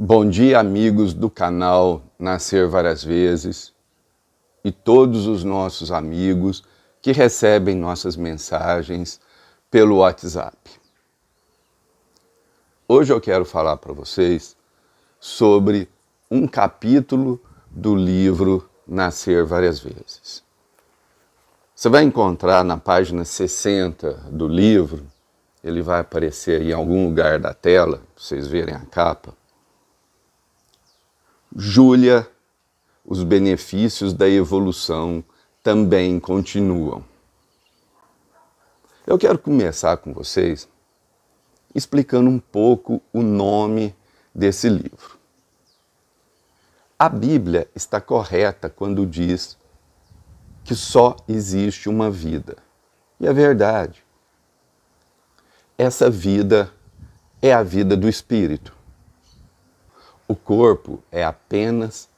Bom dia, amigos do canal Nascer Várias Vezes e todos os nossos amigos que recebem nossas mensagens pelo WhatsApp. Hoje eu quero falar para vocês sobre um capítulo do livro Nascer Várias Vezes. Você vai encontrar na página 60 do livro, ele vai aparecer em algum lugar da tela, para vocês verem a capa. Júlia, os benefícios da evolução também continuam. Eu quero começar com vocês explicando um pouco o nome desse livro. A Bíblia está correta quando diz que só existe uma vida. E é verdade. Essa vida é a vida do espírito. O corpo é apenas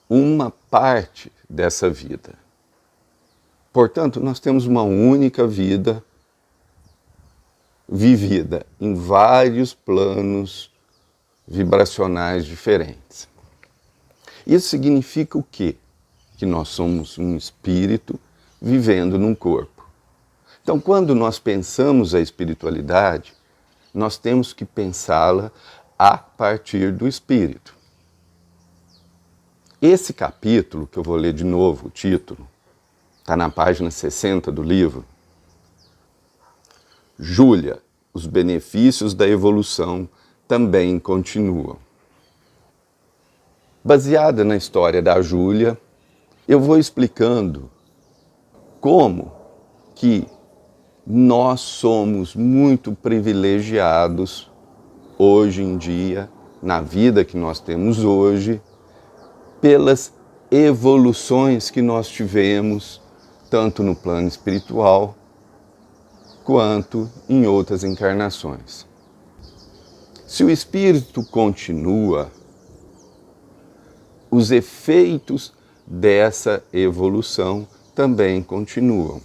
uma parte dessa vida. Portanto, nós temos uma única vida vivida em vários planos vibracionais diferentes. Isso significa o quê? Que nós somos um espírito vivendo num corpo. Então, quando nós pensamos a espiritualidade, nós temos que pensá-la a partir do espírito. Esse capítulo, que eu vou ler de novo, o título, está na página 60 do livro. Júlia, os benefícios da evolução também continuam. Baseada na história da Júlia, eu vou explicando como que nós somos muito privilegiados hoje em dia, na vida que nós temos hoje, pelas evoluções que nós tivemos, tanto no plano espiritual, quanto em outras encarnações. Se o espírito continua, os efeitos dessa evolução também continuam.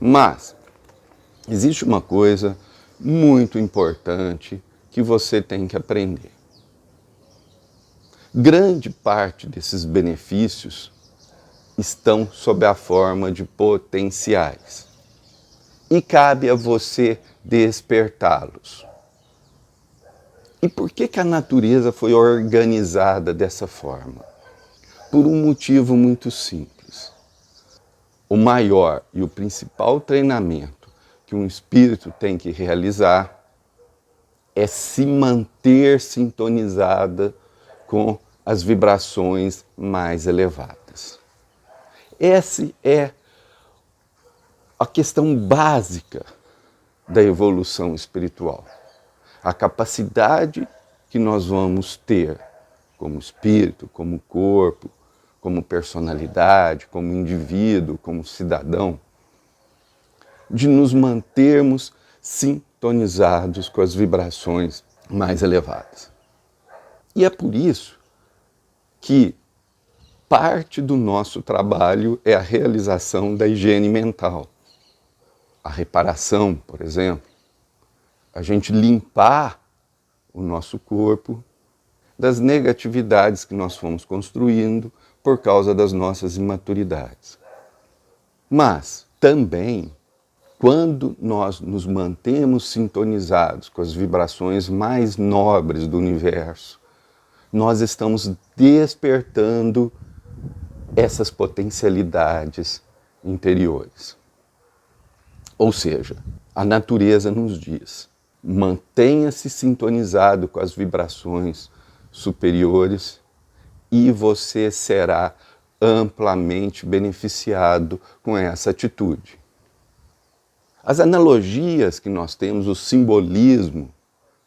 Mas existe uma coisa muito importante que você tem que aprender. Grande parte desses benefícios estão sob a forma de potenciais. E cabe a você despertá-los. E por que a natureza foi organizada dessa forma? Por um motivo muito simples. O maior e o principal treinamento que um espírito tem que realizar é se manter sintonizada com as vibrações mais elevadas. Essa é a questão básica da evolução espiritual. A capacidade que nós vamos ter como espírito, como corpo, como personalidade, como indivíduo, como cidadão, de nos mantermos sintonizados com as vibrações mais elevadas. E é por isso que parte do nosso trabalho é a realização da higiene mental. A reparação, por exemplo, a gente limpar o nosso corpo das negatividades que nós fomos construindo por causa das nossas imaturidades. Mas também, quando nós nos mantemos sintonizados com as vibrações mais nobres do universo, nós estamos despertando essas potencialidades interiores. Ou seja, a natureza nos diz: mantenha-se sintonizado com as vibrações superiores e você será amplamente beneficiado com essa atitude. As analogias que nós temos, o simbolismo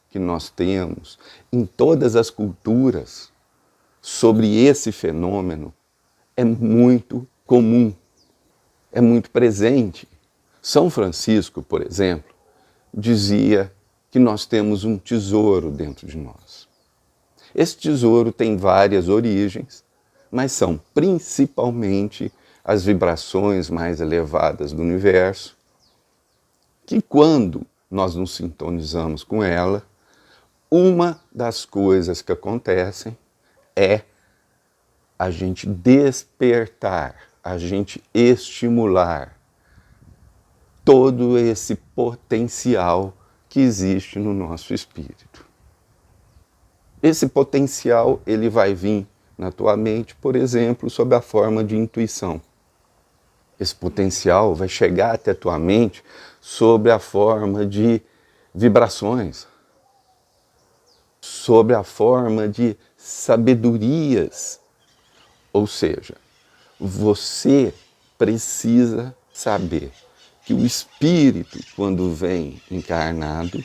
que nós temos em todas as culturas sobre esse fenômeno é muito comum, é muito presente. São Francisco, por exemplo, dizia que nós temos um tesouro dentro de nós. Esse tesouro tem várias origens, mas são principalmente as vibrações mais elevadas do universo, que quando nós nos sintonizamos com ela, Uma das coisas que acontecem é a gente despertar, a gente estimular todo esse potencial que existe no nosso espírito. Esse potencial, ele vai vir na tua mente, por exemplo, sob a forma de intuição. Esse potencial vai chegar até a tua mente sob a forma de vibrações, sob a forma de sabedorias. Ou seja, você precisa saber que o espírito, quando vem encarnado,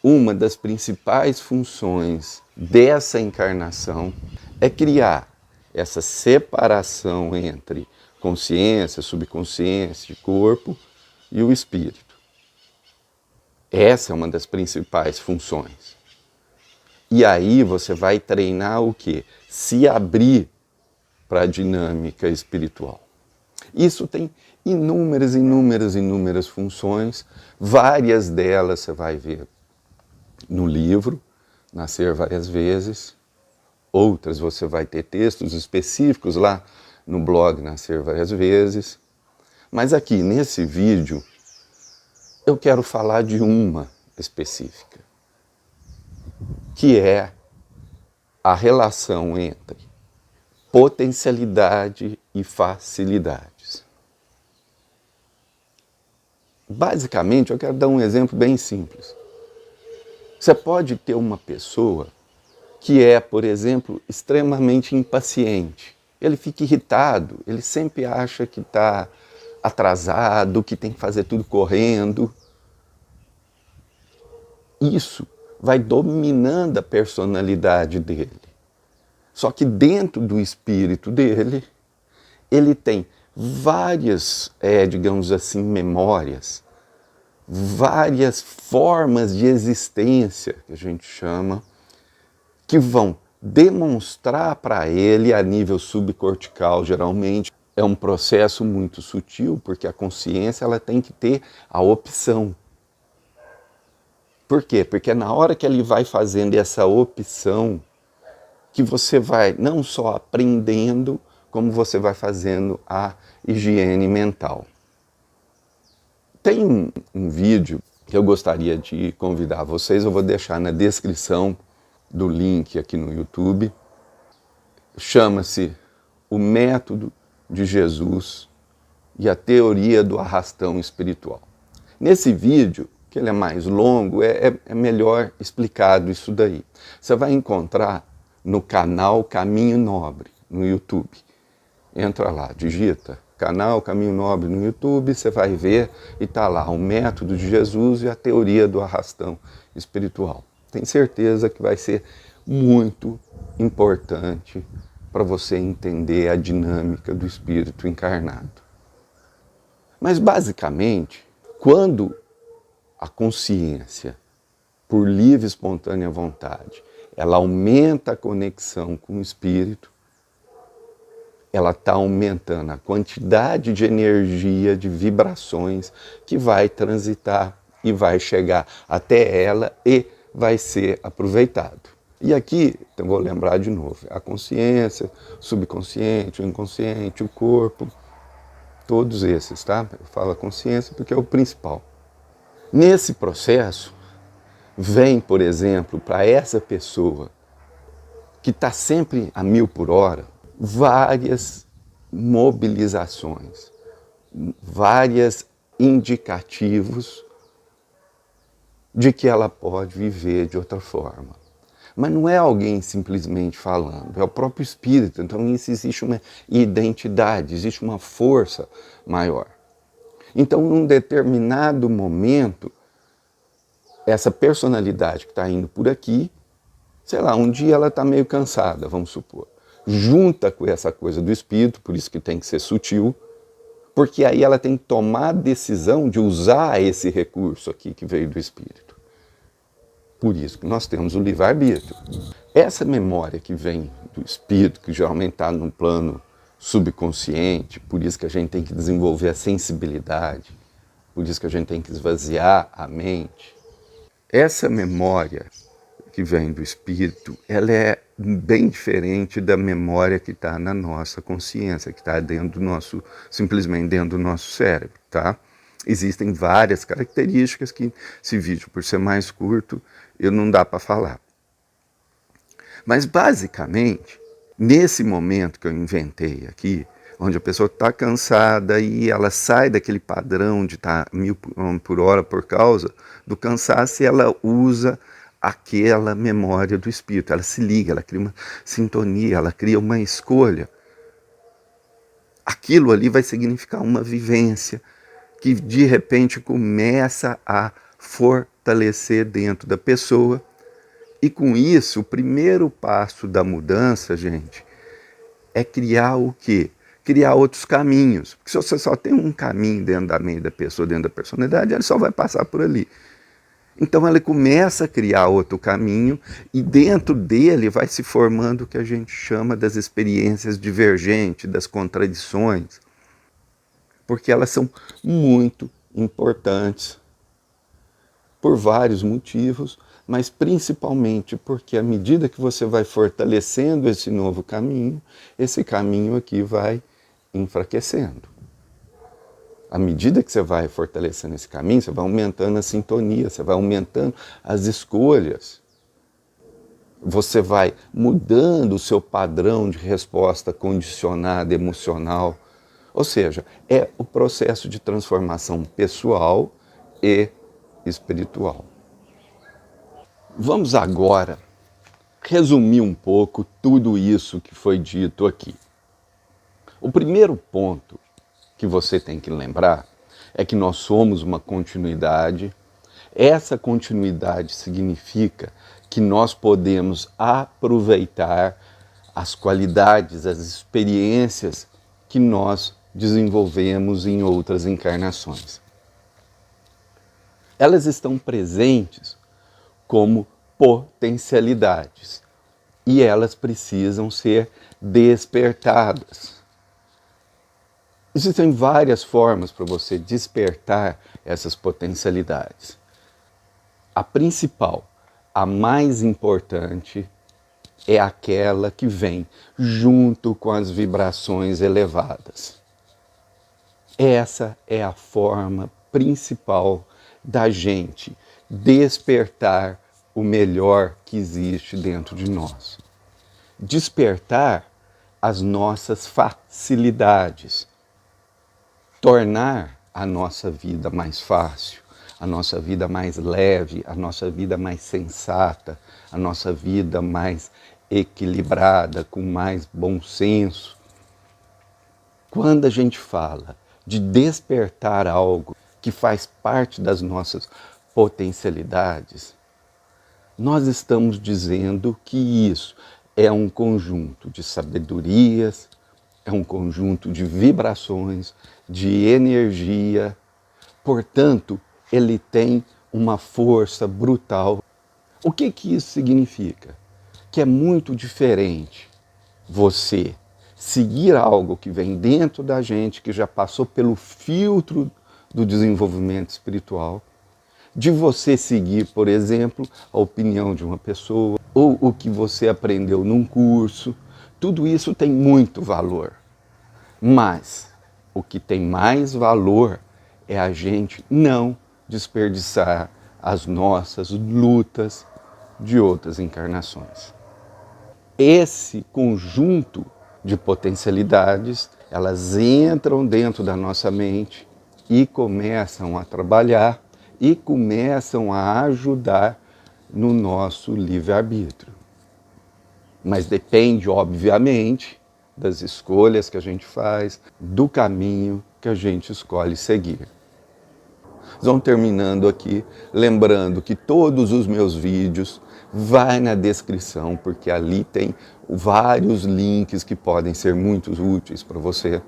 uma das principais funções dessa encarnação é criar essa separação entre consciência, subconsciência, corpo e o espírito. Essa é uma das principais funções. E aí você vai treinar o quê? Se abrir para a dinâmica espiritual. Isso tem inúmeras funções, várias delas você vai ver no livro, Nascer Várias Vezes, outras você vai ter textos específicos lá no blog Nascer Várias Vezes, mas aqui nesse vídeo eu quero falar de uma específica, que é a relação entre potencialidade e facilidades. Basicamente, eu quero dar um exemplo bem simples. Você pode ter uma pessoa que é, por exemplo, extremamente impaciente. Ele fica irritado, ele sempre acha que está atrasado, que tem que fazer tudo correndo. Isso vai dominando a personalidade dele. Só que dentro do espírito dele, ele tem várias, digamos assim, memórias, várias formas de existência, que a gente chama, que vão demonstrar para ele, a nível subcortical, geralmente, é um processo muito sutil, porque a consciência ela tem que ter a opção. Por quê? Porque na hora que ele vai fazendo essa opção, que você vai não só aprendendo, como você vai fazendo a higiene mental. Tem um vídeo que eu gostaria de convidar vocês, eu vou deixar na descrição do link aqui no YouTube. Chama-se O Método de Jesus e a Teoria do Arrastão Espiritual. Nesse vídeo, que ele é mais longo, é melhor explicado isso daí. Você vai encontrar no canal Caminho Nobre, no YouTube. Entra lá, digita canal Caminho Nobre no YouTube, você vai ver e está lá o método de Jesus e a teoria do arrastão espiritual. Tenho certeza que vai ser muito importante para você entender a dinâmica do espírito encarnado. Mas basicamente, quando a consciência, por livre e espontânea vontade, ela aumenta a conexão com o espírito, ela está aumentando a quantidade de energia, de vibrações que vai transitar e vai chegar até ela e vai ser aproveitado. E aqui, então vou lembrar de novo, a consciência, o subconsciente, o inconsciente, o corpo, todos esses, tá? Eu falo a consciência porque é o principal. Nesse processo, vem, por exemplo, para essa pessoa que está sempre a 1000 por hora, várias mobilizações, vários indicativos de que ela pode viver de outra forma. Mas não é alguém simplesmente falando, é o próprio espírito. Então isso existe uma identidade, existe uma força maior. Então, num determinado momento, essa personalidade que está indo por aqui, sei lá, um dia ela está meio cansada, vamos supor. Junta com essa coisa do espírito, por isso que tem que ser sutil, porque aí ela tem que tomar a decisão de usar esse recurso aqui que veio do espírito. Por isso que nós temos o livre-arbítrio. Essa memória que vem do espírito, que geralmente está no plano subconsciente, por isso que a gente tem que desenvolver a sensibilidade, por isso que a gente tem que esvaziar a mente. Essa memória que vem do espírito, ela é bem diferente da memória que está na nossa consciência, que está dentro do nosso, simplesmente dentro do nosso cérebro, tá? Existem várias características que, esse vídeo, por ser mais curto, eu não dá para falar. Mas, basicamente, nesse momento que eu inventei aqui, onde a pessoa está cansada e ela sai daquele padrão de estar 1000 por hora por causa do cansaço, e ela usa aquela memória do espírito, ela se liga, ela cria uma sintonia, ela cria uma escolha. Aquilo ali vai significar uma vivência que de repente começa a fortalecer dentro da pessoa. E com isso, o primeiro passo da mudança, gente, é criar o quê? Criar outros caminhos. Porque se você só tem um caminho dentro da mente da pessoa, dentro da personalidade, ela só vai passar por ali. Então ela começa a criar outro caminho e dentro dele vai se formando o que a gente chama das experiências divergentes, das contradições, porque elas são muito importantes por vários motivos, mas principalmente porque à medida que você vai fortalecendo esse novo caminho, esse caminho aqui vai enfraquecendo. À medida que você vai fortalecendo esse caminho, você vai aumentando a sintonia, você vai aumentando as escolhas. Você vai mudando o seu padrão de resposta condicionada emocional. Ou seja, é o processo de transformação pessoal e espiritual. Vamos agora resumir um pouco tudo isso que foi dito aqui. O primeiro ponto que você tem que lembrar é que nós somos uma continuidade. Essa continuidade significa que nós podemos aproveitar as qualidades, as experiências que nós desenvolvemos em outras encarnações. Elas estão presentes como potencialidades e elas precisam ser despertadas. Existem várias formas para você despertar essas potencialidades. A principal, a mais importante, é aquela que vem junto com as vibrações elevadas. Essa é a forma principal da gente despertar o melhor que existe dentro de nós. Despertar as nossas facilidades. Tornar a nossa vida mais fácil, a nossa vida mais leve, a nossa vida mais sensata, a nossa vida mais equilibrada, com mais bom senso. Quando a gente fala de despertar algo que faz parte das nossas potencialidades, nós estamos dizendo que isso é um conjunto de sabedorias, é um conjunto de vibrações, de energia. Portanto, ele tem uma força brutal. O que isso significa? Que é muito diferente você seguir algo que vem dentro da gente, que já passou pelo filtro do desenvolvimento espiritual, de você seguir, por exemplo, a opinião de uma pessoa, ou o que você aprendeu num curso. Tudo isso tem muito valor. Mas o que tem mais valor é a gente não desperdiçar as nossas lutas de outras encarnações. Esse conjunto de potencialidades, elas entram dentro da nossa mente e começam a trabalhar e começam a ajudar no nosso livre-arbítrio. Mas depende, obviamente, das escolhas que a gente faz, do caminho que a gente escolhe seguir. Vamos terminando aqui, lembrando que todos os meus vídeos vai na descrição, porque ali tem vários links que podem ser muito úteis para você.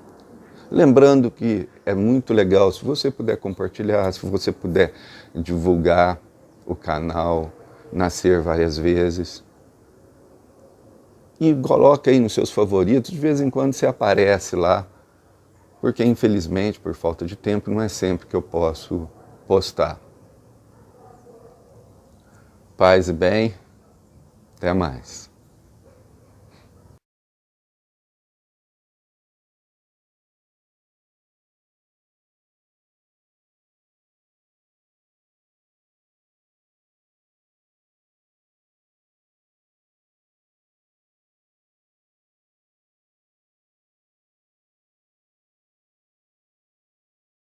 Lembrando que é muito legal se você puder compartilhar, se você puder divulgar o canal Nascer Várias Vezes. E coloca aí nos seus favoritos, de vez em quando você aparece lá, porque infelizmente, por falta de tempo, não é sempre que eu posso postar. Paz e bem, Até mais.